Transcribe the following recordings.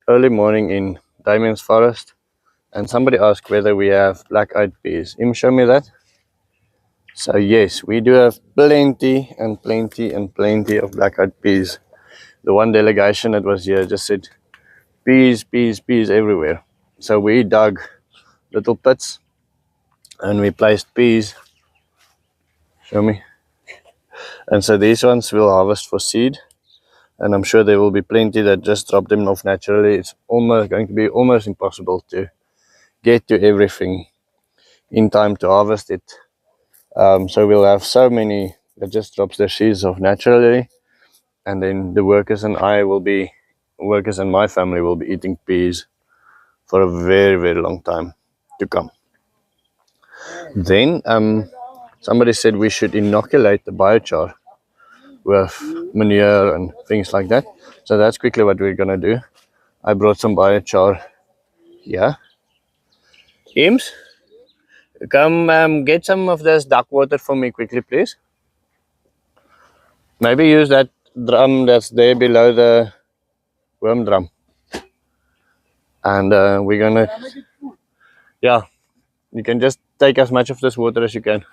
Early morning in Damian's forest, and somebody asked whether we have black-eyed peas. Show me that. So yes, we do have plenty and plenty and plenty of black-eyed peas. The one delegation that was here just said peas, peas, peas everywhere. So we dug little pits and we placed peas. Show me. And so these ones we'll harvest for seed. And I'm sure there will be plenty that just drop them off naturally. It's almost going to be almost impossible to get to everything in time to harvest it. So we'll have so many that just drops their seeds off naturally, and then the workers and my family will be eating peas for a very, very long time to come. Then somebody said we should inoculate the biochar with manure and things like that. So that's quickly what we're gonna do. I brought some biochar here. Eames, come get some of this duck water for me quickly, please. Maybe use that drum that's there below the worm drum. And we're gonna, yeah, you can just take as much of this water as you can.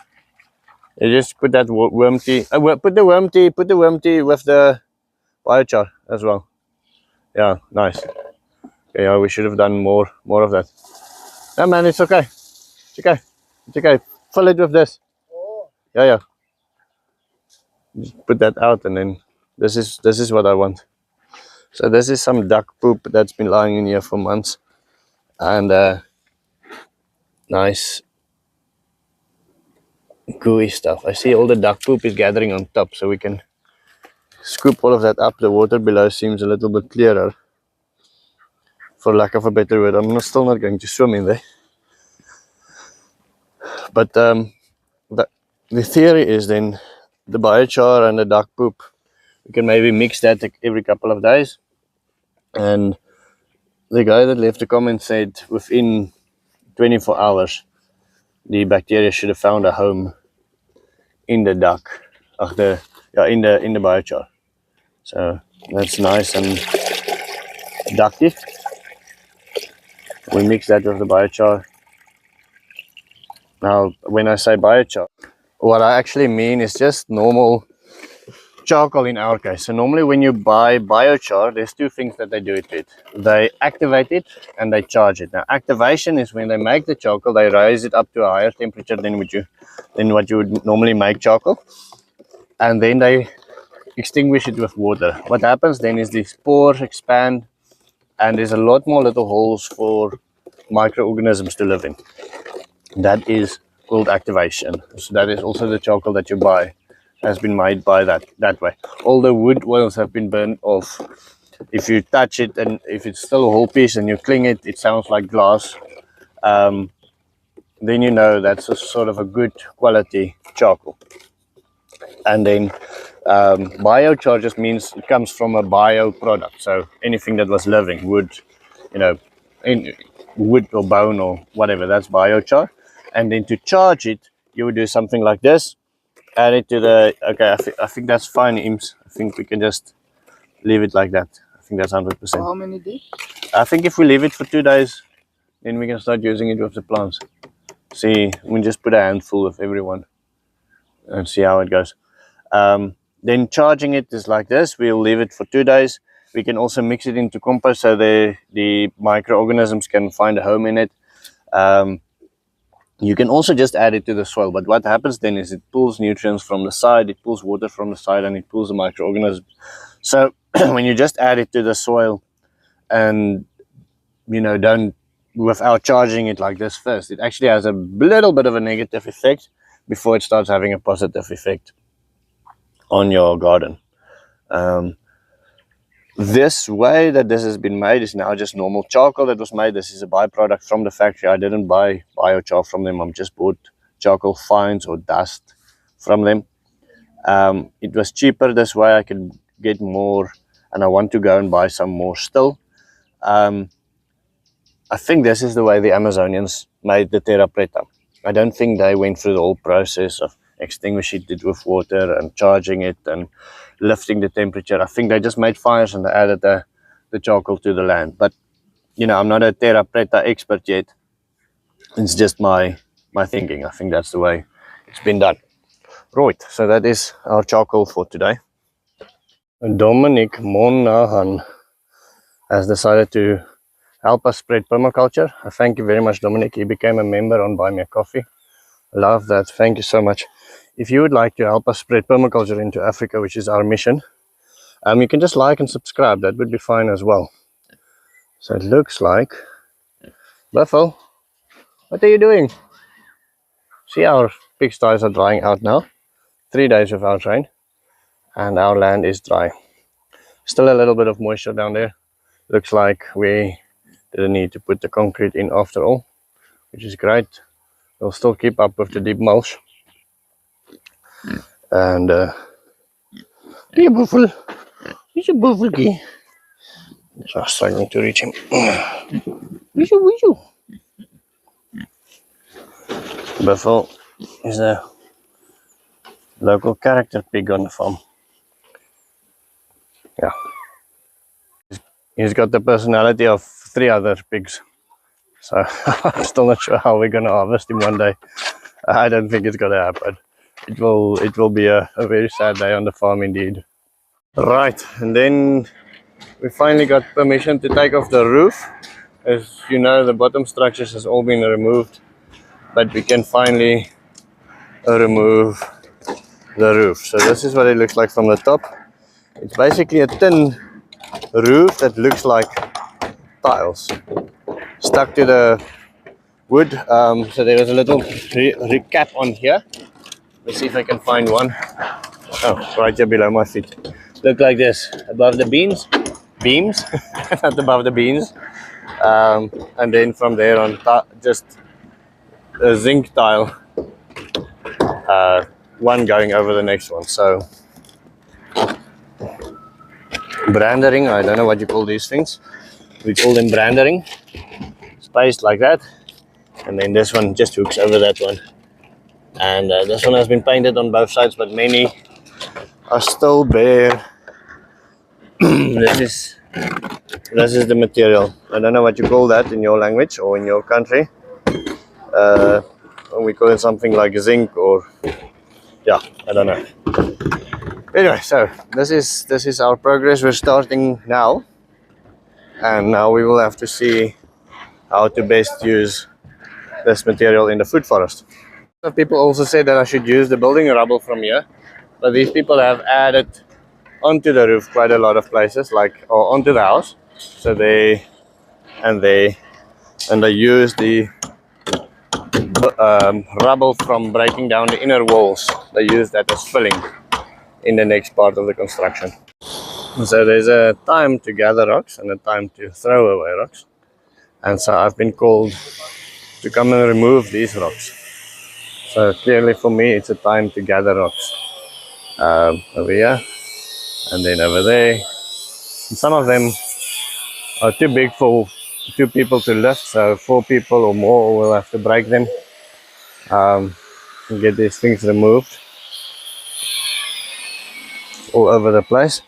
You just put that worm tea, put the worm tea with the biochar as well. Yeah, nice. Okay, yeah, we should have done more of that. No man, it's okay. It's okay. It's okay. Fill it with this. Yeah, yeah. Just put that out, and then this is what I want. So this is some duck poop that's been lying in here for months, and nice gooey stuff. I see all the duck poop is gathering on top, so we can scoop all of that up. The water below seems a little bit clearer, for lack of a better word. I'm still not going to swim in there, but the theory is then the biochar and the duck poop, we can maybe mix that every couple of days. And the guy that left the comment said within 24 hours the bacteria should have found a home in the duck, in the biochar. So that's nice and ducky. We mix that with the biochar. Now, when I say biochar, what I actually mean is just normal charcoal in our case. So normally when you buy biochar, there's two things that they do with it. They activate it and they charge it. Now, activation is when they make the charcoal, they raise it up to a higher temperature than what you would normally make charcoal, and then they extinguish it with water. What happens then is these pores expand, and there's a lot more little holes for microorganisms to live in. That is called activation. So that is also the charcoal that you buy has been made by that way. All the wood oils have been burned off. If you touch it and if it's still a whole piece and you cling it, it sounds like glass. Then you know that's a sort of a good quality charcoal. And then biochar just means it comes from a bio product. So anything that was living, wood, wood or bone or whatever, that's biochar. And then to charge it, you would do something like this. Add it to the, okay, I think that's fine, Ims. I think we can just leave it like that. I think that's 100%. For how many days? I think if we leave it for 2 days, then we can start using it with the plants. See, we just put a handful of everyone and see how it goes. Then charging it is like this. We'll leave it for 2 days. We can also mix it into compost so the microorganisms can find a home in it. You can also just add it to the soil, but what happens then is it pulls nutrients from the side, it pulls water from the side, and it pulls the microorganisms. So when you just add it to the soil and, don't, without charging it like this first, it actually has a little bit of a negative effect before it starts having a positive effect on your garden. This way that this has been made is now just normal charcoal that was made. This is a byproduct from the factory. I didn't buy biochar from them. I just bought charcoal fines or dust from them. It was cheaper this way. I could get more, and I want to go and buy some more still. I think this is the way the Amazonians made the terra preta. I don't think they went through the whole process of extinguishing it with water and charging it and lifting the temperature. I think they just made fires and they added a the charcoal to the land. But you know, I'm not a terra preta expert yet. It's just my thinking. I think that's the way it's been done. Right, so that is our charcoal for today. Dominic Monahan has decided to help us spread permaculture. Thank you very much, Dominic. He became a member on Buy Me a Coffee. Love that. Thank you so much. If you would like to help us spread permaculture into Africa, which is our mission, you can just like and subscribe. That would be fine as well. So it looks like, Buffalo, what are you doing? See, our pigsties are drying out now. 3 days without rain, and our land is dry. Still a little bit of moisture down there. Looks like we didn't need to put the concrete in after all, which is great. We'll still keep up with the deep mulch. And hey, Buffalo, he's a Buffalo. So I'm struggling to reach him. Buffalo is a local character pig on the farm. Yeah. He's got the personality of 3 other pigs. So I'm still not sure how we're gonna harvest him one day. I don't think it's gonna happen. It will be a very sad day on the farm indeed. Right, and then we finally got permission to take off the roof. As you know, the bottom structures has all been removed, but we can finally remove the roof. So this is what it looks like from the top. It's basically a tin roof that looks like tiles stuck to the wood. So there was a little recap on here. Let's see if I can find one. Oh, right here below my feet. Look like this, above the beams, not above the beams. And then from there on, just a zinc tile, one going over the next one. So brandering, I don't know what you call these things. We call them brandering. Spaced like that, and then this one just hooks over that one. And this one has been painted on both sides, but many are still bare. This is the material. I don't know what you call that in your language or in your country. We call it something like zinc, or yeah, I don't know. Anyway, so this is our progress. We're starting now, and now we will have to see how to best use this material in the food forest. Some people also say that I should use the building rubble from here, but these people have added onto the roof quite a lot of places, like, or onto the house. So they use the rubble from breaking down the inner walls. They use that as filling in the next part of the construction. So there's a time to gather rocks and a time to throw away rocks. And so I've been called to come and remove these rocks. So clearly for me, it's a time to gather rocks. Over here, and then over there. And some of them are too big for 2 people to lift, so 4 people or more will have to break them and get these things removed all over the place.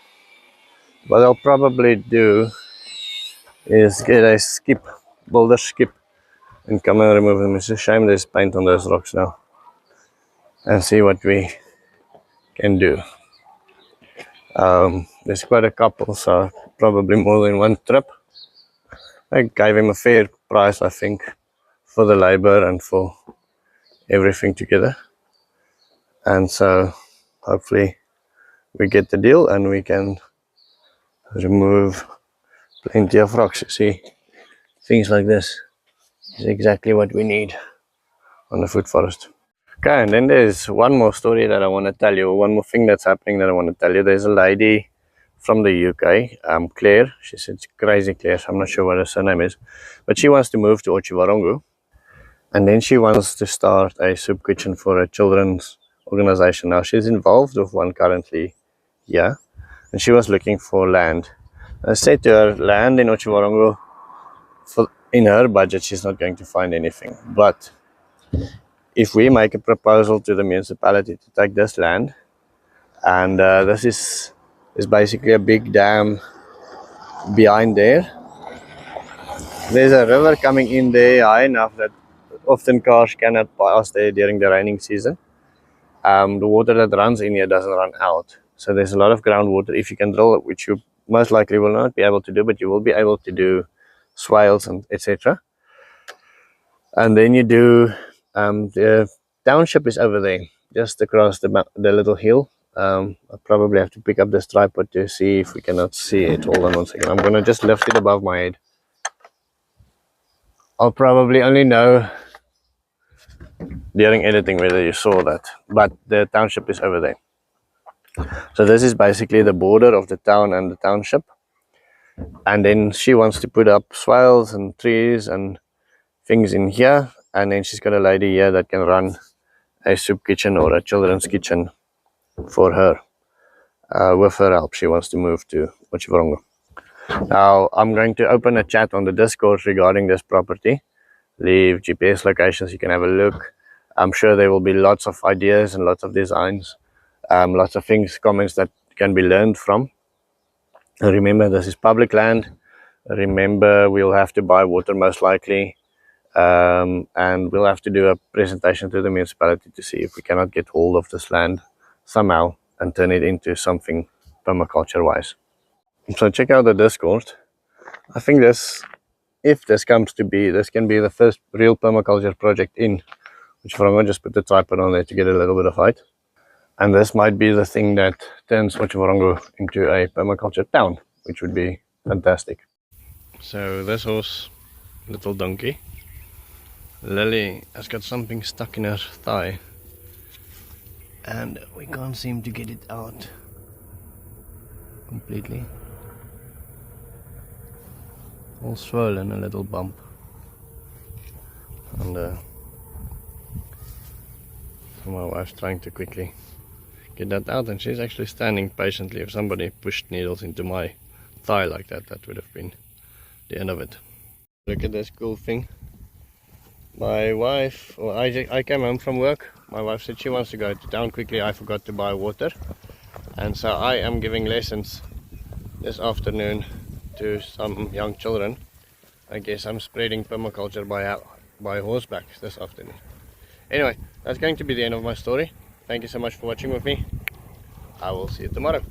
What I'll probably do is get a skip, boulder skip, and come and remove them. It's a shame there's paint on those rocks now, and see what we can do. There's quite a couple, so probably more than one trip. I gave him a fair price, I think, for the labor and for everything together. And so hopefully we get the deal and we can remove plenty of rocks. You see, things like this is exactly what we need on the food forest. Okay, and then there's one more story that I want to tell you, one more thing that's happening that I want to tell you. There's a lady from the UK, Claire. She said Crazy Claire, so I'm not sure what her surname is, but she wants to move to Otjiwarongo, and then she wants to start a soup kitchen for a children's organization. Now she's involved with one currently here, and she was looking for land. I said to her, land in Otjiwarongo, in her budget she's not going to find anything, but if we make a proposal to the municipality to take this land, and this is basically a big dam behind there. There's a river coming in there high enough that often cars cannot pass there during the raining season. The water that runs in here doesn't run out. So there's a lot of groundwater. If you can drill it, which you most likely will not be able to do, but you will be able to do swales and etc. And then you do, the township is over there, just across the little hill. I'll probably have to pick up this tripod to see if we cannot see it. Hold on one second. I'm going to just lift it above my head. I'll probably only know during editing whether you saw that, but the township is over there. So this is basically the border of the town and the township. And then she wants to put up swales and trees and things in here. And then she's got a lady here that can run a soup kitchen or a children's kitchen for her. With her help, she wants to move to Otjiwarongo. Now, I'm going to open a chat on the Discord regarding this property. Leave GPS locations, you can have a look. I'm sure there will be lots of ideas and lots of designs, lots of things, comments that can be learned from. Remember, this is public land. Remember, we'll have to buy water most likely. And we'll have to do a presentation to the municipality to see if we cannot get hold of this land somehow and turn it into something permaculture wise. So check out the Discord. I think this, if this comes to be, this can be the first real permaculture project in which I'm going to just put the tripod on there to get a little bit of height. And this might be the thing that turns Otjiwarongo into a permaculture town, which would be fantastic. So this horse, little donkey, Lily, has got something stuck in her thigh and we can't seem to get it out completely. All swollen, a little bump. And so my wife's trying to quickly get that out, and she's actually standing patiently. If somebody pushed needles into my thigh like that, that would have been the end of it. Look at this cool thing. My wife, well, I came home from work. My wife said she wants to go to town quickly. I forgot to buy water, and so I am giving lessons this afternoon to some young children. I guess I'm spreading permaculture by horseback this afternoon. Anyway, that's going to be the end of my story. Thank you so much for watching with me. I will see you tomorrow.